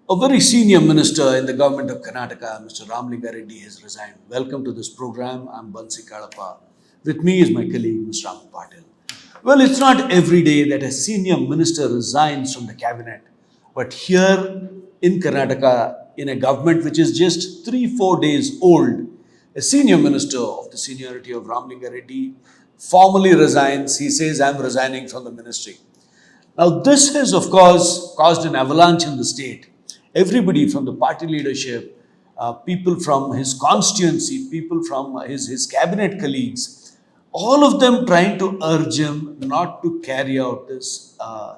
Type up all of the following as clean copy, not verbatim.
A very senior minister in the government of Karnataka, Mr. Ramalinga Reddy, has resigned. Welcome to this program. I'm Bansi Kalapa. With me is my colleague, Mr. Ram Patil. Well, it's not every day that a senior minister resigns from the cabinet. But here in Karnataka, in a government which is just 3-4 days old, a senior minister of the seniority of Ramalinga Reddy formally resigns. He says, I'm resigning from the ministry. Now, this has, of course, caused an avalanche in the state. Everybody from the party leadership, people from his constituency, people from his cabinet colleagues, all of them trying to urge him not to carry out this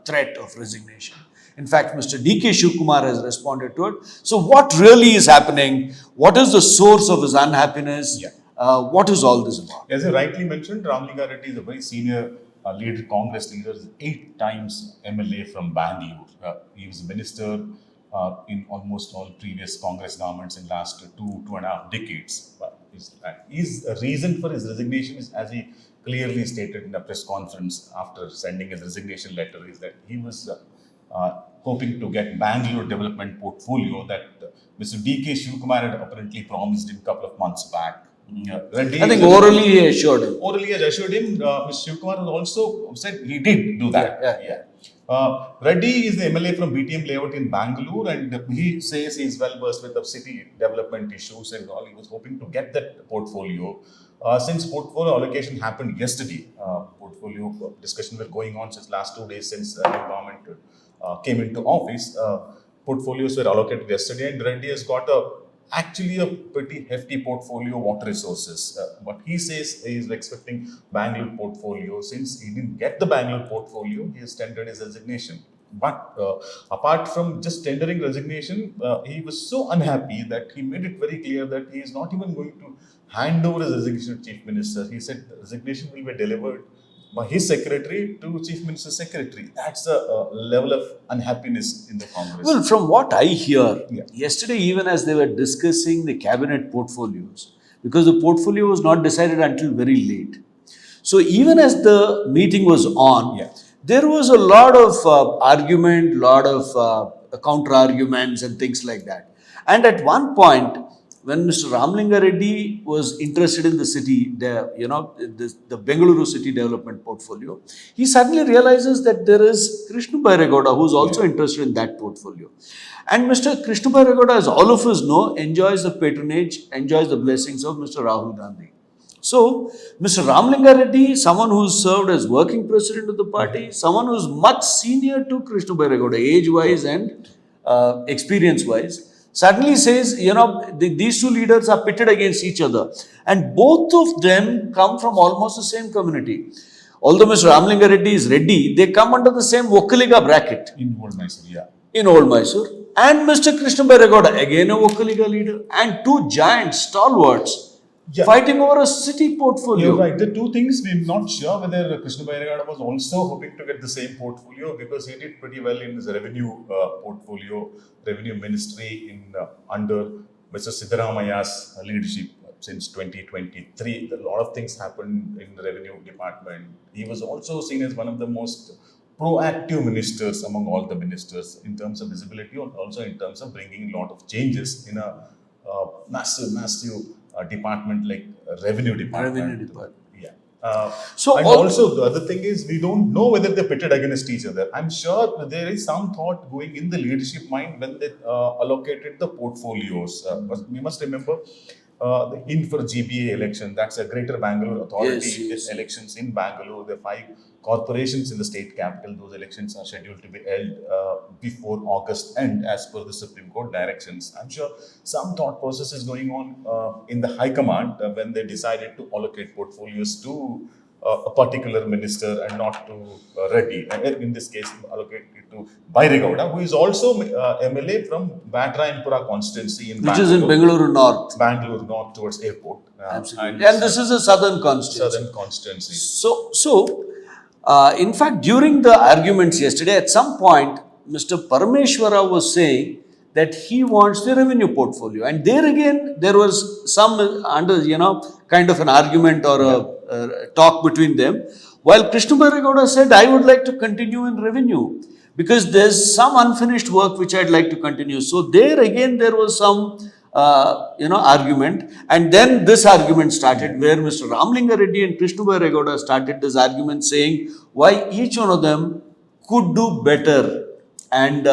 threat of resignation. In fact, Mr. Shivakumar has responded to it. So what really is happening? What is the source of his unhappiness? What is all this about? As you rightly mentioned, Ramalinga Reddy is a very senior leader, Congress leader, 8 times MLA from Bangalore. He was a minister in almost all previous Congress governments in last 2.5 decades. But his reason for his resignation is, as he clearly stated in a press conference after sending his resignation letter, is that he was hoping to get Bangalore Development portfolio that Mr. Shivakumar had apparently promised him a couple of months back. I think orally he assured him. Orally has assured him. Mr. Shivakumar has also said he did do that. Reddy is the MLA from BTM layout in Bangalore, and he says he is well versed with the city development issues and all. He was hoping to get that portfolio. Since portfolio allocation happened yesterday, portfolio discussion were going on since last 2 days since the government came into office. Portfolios were allocated yesterday, and Reddy has got actually a pretty hefty portfolio of water resources. But he says he is expecting Bangalore portfolio. Since he didn't get the Bangalore portfolio, he has tendered his resignation. But apart from just tendering resignation, he was so unhappy that he made it very clear that he is not even going to hand over his resignation to Chief Minister. He said the resignation will be delivered by his secretary to Chief Minister's secretary. That's the level of unhappiness in the Congress. Well, from what I hear, yesterday even as they were discussing the cabinet portfolios, because the portfolio was not decided until very late. So even as the meeting was on, there was a lot of argument, lot of counter arguments and things like that. And at one point, when Mr. Ramalinga Reddy was interested in the city, the Bengaluru city development portfolio, he suddenly realizes that there is Krishna Byre Gowda who is also interested in that portfolio. And Mr. Krishna Byre Gowda, as all of us know, enjoys the patronage, enjoys the blessings of Mr. Rahul Gandhi. So, Mr. Ramalinga Reddy, someone who served as working president of the party, someone who is much senior to Krishna Byre Gowda, age-wise and experience-wise, suddenly says, these two leaders are pitted against each other. And both of them come from almost the same community. Although Mr. Ramalinga Reddy is Reddy, they come under the same Vokkaliga bracket. In Old Mysore, In Old Mysore. And Mr. Krishna Byre Gowda, again a Vokkaliga leader. And two giants, stalwarts, fighting over a city portfolio. You're right. The two things, we're not sure whether Krishna Byre Gowda was also hoping to get the same portfolio, because he did pretty well in his revenue portfolio, revenue ministry in under Mr. Siddaramaya's leadership since 2023. A lot of things happened in the revenue department. He was also seen as one of the most proactive ministers among all the ministers in terms of visibility and also in terms of bringing a lot of changes in a massive department like revenue department. And also the other thing is, we don't know whether they're pitted against each other. I'm sure there is some thought going in the leadership mind when they allocated the portfolios. But we must remember the for GBA election, that's a Greater Bangalore Authority elections in Bangalore. There are 5 corporations in the state capital. Those elections are scheduled to be held before August end as per the Supreme Court directions. I'm sure some thought process is going on in the High Command when they decided to allocate portfolios to a particular minister and not to Reddy. In this case, allocated to Byre Gowda, who is also MLA from Batrayapura constituency in Which is in Bengaluru North. Bangalore North towards airport. Absolutely. And this is a southern constituency. So, in fact, during the arguments yesterday, at some point, Mr. Parameshwara was saying that he wants the revenue portfolio. And there again, there was some kind of an argument or a talk between them. While Krishna Byre Gowda said, I would like to continue in revenue. because there's some unfinished work which I'd like to continue. So there again, there was some, argument. And then this argument started where Mr. Ramalinga Reddy and Krishna Byre Gowda started this argument saying why each one of them could do better and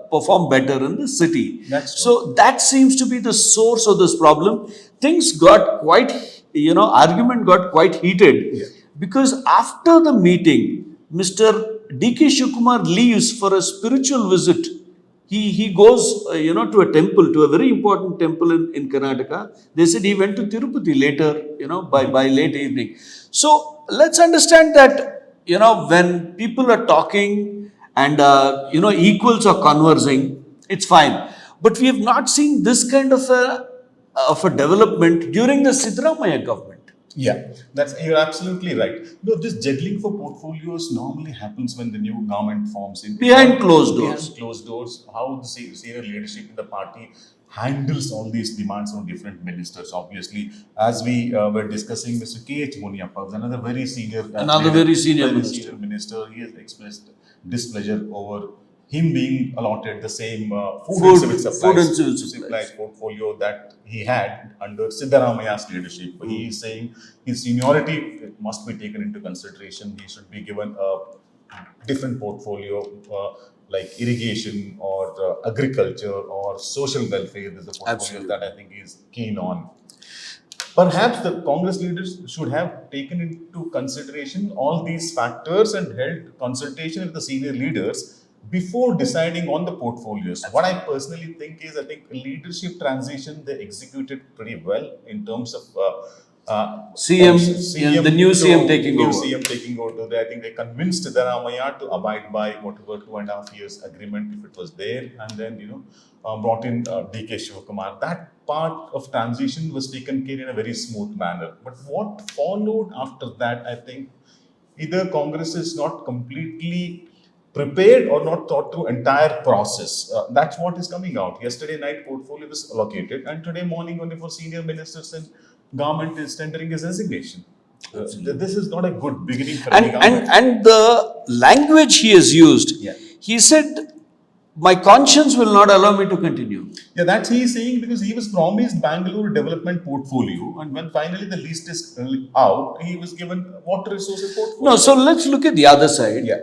perform better in the city. That's so that seems to be the source of this problem. Things got quite, argument got quite heated because after the meeting, Mr. D.K. Shivakumar leaves for a spiritual visit. He goes, to a temple, to a very important temple in Karnataka. They said he went to Tirupati later, by late evening. So let's understand that, when people are talking and, equals are conversing, it's fine. But we have not seen this kind of a development during the Siddaramaiah government. Yeah, you're absolutely right. No, this juggling for portfolios normally happens when the new government forms in Behind closed doors. Behind closed doors, how the senior leadership in the party handles all these demands from different ministers. Obviously, as we were discussing, Mr. K.H. Muniappa was another very senior, very senior minister. He has expressed displeasure over him being allotted the same Food and civil civil supplies portfolio that he had under Siddaramaiah's leadership. He is saying his seniority must be taken into consideration. He should be given a different portfolio like irrigation or agriculture or social welfare. There's a portfolio that I think he is keen on. Perhaps the Congress leaders should have taken into consideration all these factors and held consultation with the senior leaders before deciding on the portfolios. What I personally think is, I think leadership transition, they executed pretty well in terms of the new CM taking over. CM taking over. I think they convinced Siddaramaiah to abide by whatever 2.5 years agreement, if it was there, and then, brought in D.K. Shivakumar. That part of transition was taken care in a very smooth manner. But what followed after that, I think either Congress is not completely prepared or not thought through entire process. That's what is coming out. Yesterday night portfolio was allocated, and today morning only for senior ministers and government is tendering his resignation. This is not a good beginning for any government. And the language he has used, he said, my conscience will not allow me to continue. Yeah, that's he is saying because he was promised Bangalore Development portfolio, and when finally the list is out, he was given water resources portfolio. No, so let's look at the other side. Yeah.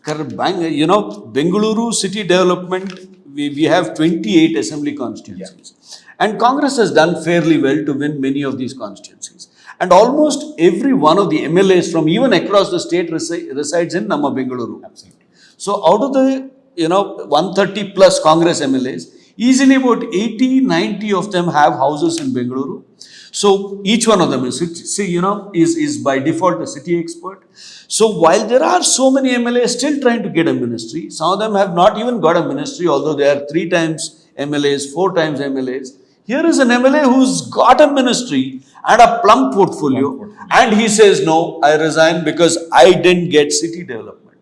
Bengaluru city development, we have 28 assembly constituencies. And Congress has done fairly well to win many of these constituencies. And almost every one of the MLAs from even across the state resides in Namma Bengaluru. Absolutely. So out of the 130 plus Congress MLAs, easily about 80, 90 of them have houses in Bengaluru. So each one of them is by default a city expert. So while there are so many MLAs still trying to get a ministry, some of them have not even got a ministry, although they are 3 times MLAs, 4 times MLAs. Here is an MLA who's got a ministry and a plum portfolio, and he says, no, I resign because I didn't get city development.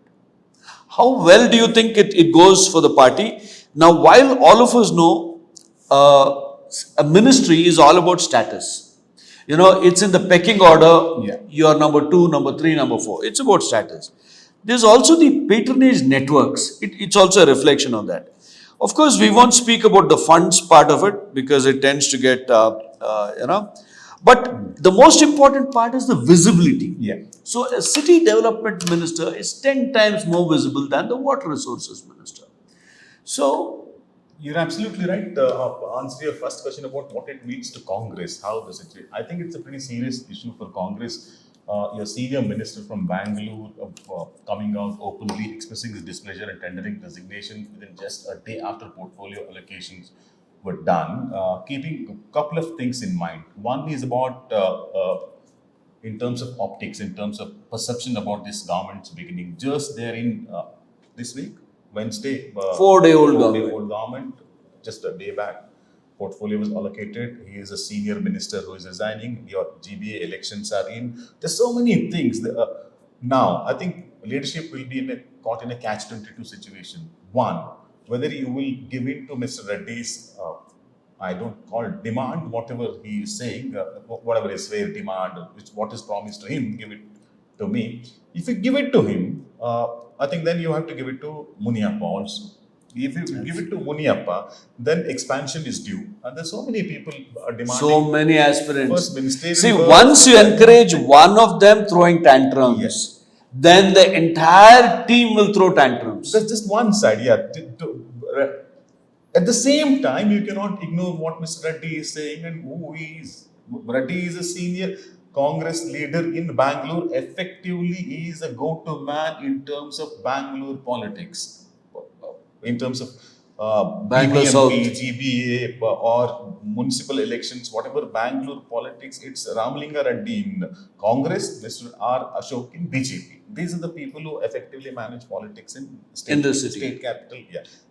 How well do you think it goes for the party? Now, while all of us know a ministry is all about status. It's in the pecking order. You are number 2, number 3, number 4. It's about status. There's also the patronage networks. It's also a reflection of that. Of course, we won't speak about the funds part of it because it tends to get, But the most important part is the visibility. So a city development minister is 10 times more visible than the water resources minister. So you're absolutely right. Answer your first question about what it means to Congress, how does it? I think it's a pretty serious issue for Congress. Your senior minister from Bangalore coming out openly expressing his displeasure and tendering resignation within just a day after portfolio allocations were done, keeping a couple of things in mind. One is about in terms of optics, in terms of perception about this government's beginning. Just there in this week, Wednesday, 4-day-old government, just a day back, portfolio was allocated. He is a senior minister who is resigning. Your GBA elections are in. There's so many things. Now, I think leadership will be caught in a catch-22 situation. One, whether you will give in to Mr. Reddy's, I don't call it demand, whatever he is saying, whatever is fair demand, what is promised to him, give it to me. If you give it to him, I think then you have to give it to Muniappa also. If you give it to Muniappa, then expansion is due. And there's so many people demanding. So many aspirants. First ministerial See, work, once you encourage one of them throwing tantrums, Yes. then the entire team will throw tantrums. That's just one side, yeah. At the same time, you cannot ignore what Mr. Reddy is saying and who he is. Reddy is a senior Congress leader in Bangalore. Effectively, he is a go-to man in terms of Bangalore politics. In terms of Bangalore South. BBMP, GBA or municipal elections, whatever Bangalore politics, it's Ramalinga Reddy in Congress, Mr. R. Ashok in BJP. These are the people who effectively manage politics in the city. State capital,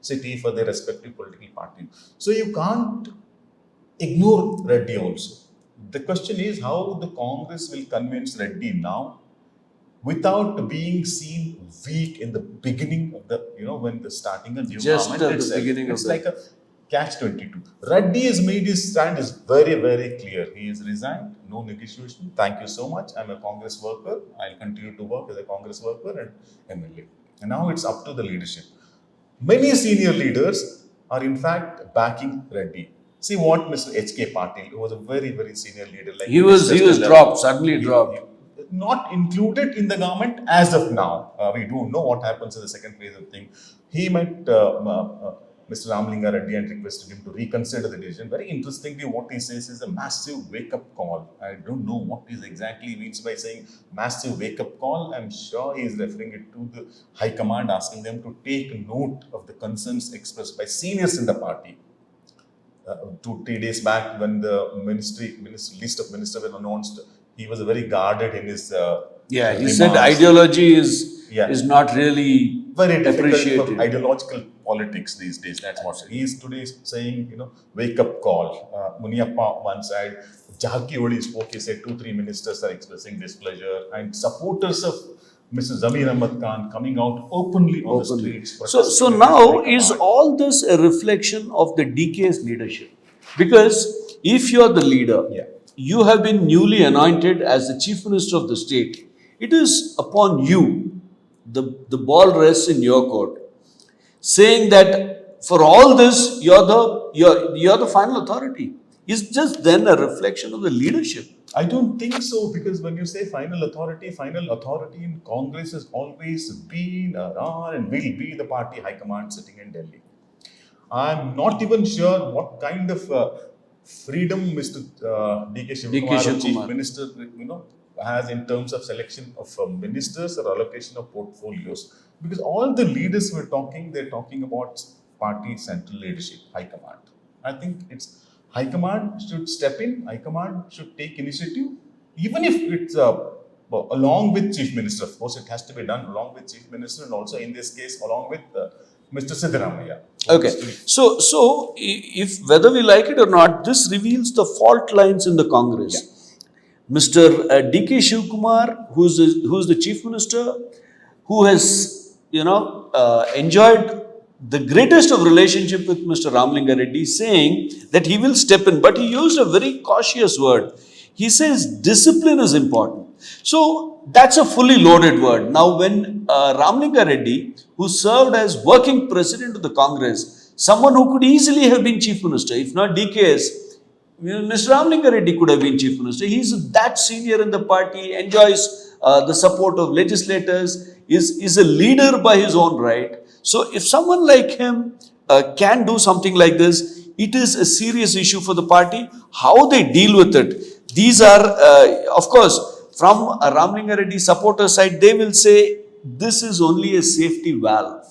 city for their respective political party. So you can't ignore Reddy also. The question is how the Congress will convince Reddy now without being seen weak in the beginning of the, when the starting a new Just government at the itself. beginning of It's the- like a catch-22. Reddy has made his stand is very, very clear. He has resigned, no negotiation. Thank you so much. I'm a Congress worker. I'll continue to work as a Congress worker and MLA. And now it's up to the leadership. Many senior leaders are in fact backing Reddy. See what Mr. H.K. Patil, who was a very, very senior leader. Like He was dropped, suddenly dropped. Not included in the government as of now. We don't know what happens in the second phase of the thing. He met Mr. Ramalinga Reddy and requested him to reconsider the decision. Very interestingly, what he says is a massive wake-up call. I don't know what he exactly means by saying massive wake-up call. I'm sure he is referring it to the High Command, asking them to take note of the concerns expressed by seniors in the party. 2-3 days back, when the list of ministers were announced, he was very guarded in his He remarks. said ideology is not really Very difficult appreciated. for ideological politics these days. That's what he is today saying. Wake up call. Muniappa on one side, Jaharkhand spoke. He said 2-3 ministers are expressing displeasure, and supporters of Mr. Zamir Ahmad Khan coming out openly on the streets. So protesting now against is High Command. all this a reflection of the DK's leadership? Because if you are the leader, you have been newly anointed as the chief minister of the state. It is upon you, the ball rests in your court, saying that for all this you're the final authority. Is just then a reflection of the leadership? I don't think so, because when you say final authority in Congress has always been around and will be the party high command sitting in Delhi. I'm not even sure what kind of freedom Mr. D.K. Shivakumar, Chief Minister, has in terms of selection of ministers or allocation of portfolios. Because all the leaders they're talking about party central leadership, high command. I think it's high command should step in, high command should take initiative, even if it's along with chief minister. Of course, it has to be done along with chief minister, and also in this case along with Mr. Siddaramaiah. Okay, so if whether we like it or not, this reveals the fault lines in the Congress. Mr. D.K. Shivakumar, who's the chief minister, who has enjoyed the greatest of relationship with Mr. Ramalinga Reddy, saying that he will step in, but he used a very cautious word. He says discipline is important. So that's a fully loaded word. Now, when Ramalinga Reddy, who served as working president of the Congress, someone who could easily have been chief minister, if not DKS, Mr. Ramalinga Reddy could have been chief minister. He's that senior in the party, enjoys the support of legislators, is a leader by his own right. So if someone like him can do something like this, it is a serious issue for the party. How they deal with it, these are, of course, from a Ramalinga Reddy supporter side, they will say this is only a safety valve.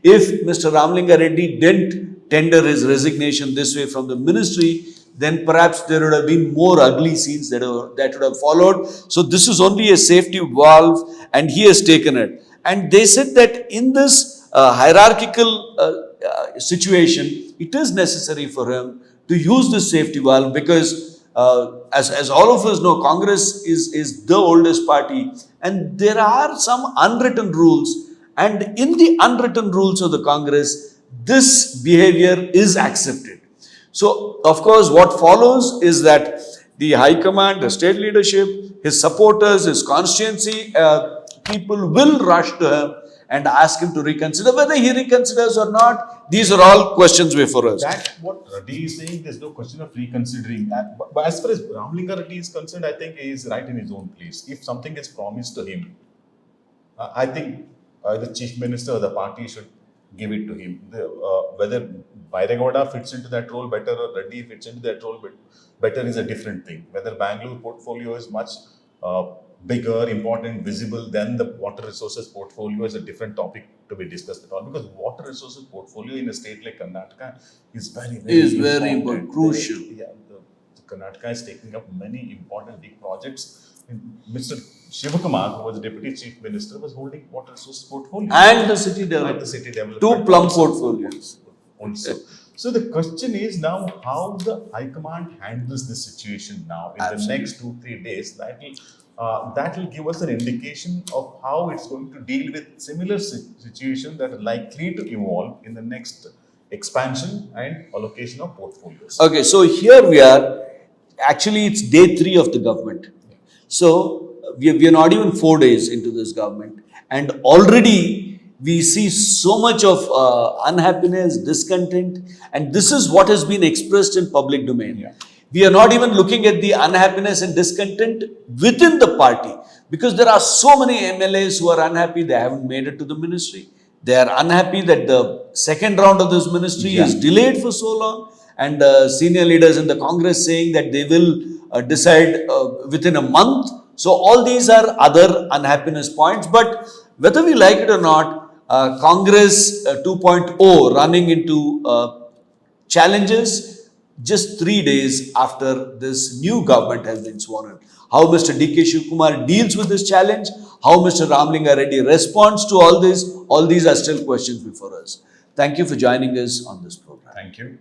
If Mr. Ramalinga Reddy didn't tender his resignation this way from the ministry, then perhaps there would have been more ugly scenes that would have followed. So this is only a safety valve, and he has taken it. And they said that in this hierarchical situation, it is necessary for him to use this safety valve, because as all of us know, Congress is the oldest party, and there are some unwritten rules, and in the unwritten rules of the Congress, this behavior is accepted. So, of course, what follows is that the High Command, the state leadership, his supporters, his constituency people will rush to him and ask him to reconsider. Whether he reconsiders or not, these are all questions before us. That's what Reddy is saying. There's no question of reconsidering. But as far as Ramalinga Reddy is concerned, I think he is right in his own place. If something is promised to him, I think the chief minister or the party should give it to him. Whether Byre Gowda fits into that role better or Reddy fits into that role better is a different thing. Whether Bangalore portfolio is much bigger, important, visible than the water resources portfolio is a different topic to be discussed at all. Because water resources portfolio in a state like Karnataka is very important, crucial. The Karnataka is taking up many important big projects. Mr. Shivakumar, who was the deputy chief minister, was holding water resources portfolio And the city development. Two plum portfolios. Also. So the question is now how the High Command handles this situation now in the next 2-3 days. That will give us an indication of how it's going to deal with similar situations that are likely to evolve in the next expansion and allocation of portfolios. Okay, so here we are. Actually, it's day 3 of the government. So we are not even 4 days into this government, and already we see so much of unhappiness, discontent, and this is what has been expressed in public domain. Yeah. We are not even looking at the unhappiness and discontent within the party, because there are so many MLAs who are unhappy they haven't made it to the ministry. They are unhappy that the second round of this ministry is delayed for so long, and senior leaders in the Congress saying that they will decide within a month. So all these are other unhappiness points. But whether we like it or not, Congress 2.0 running into challenges just 3 days after this new government has been sworn in. How Mr. Shivakumar deals with this challenge, how Mr. Ramalinga Reddy responds to all these are still questions before us. Thank you for joining us on this program. Thank you.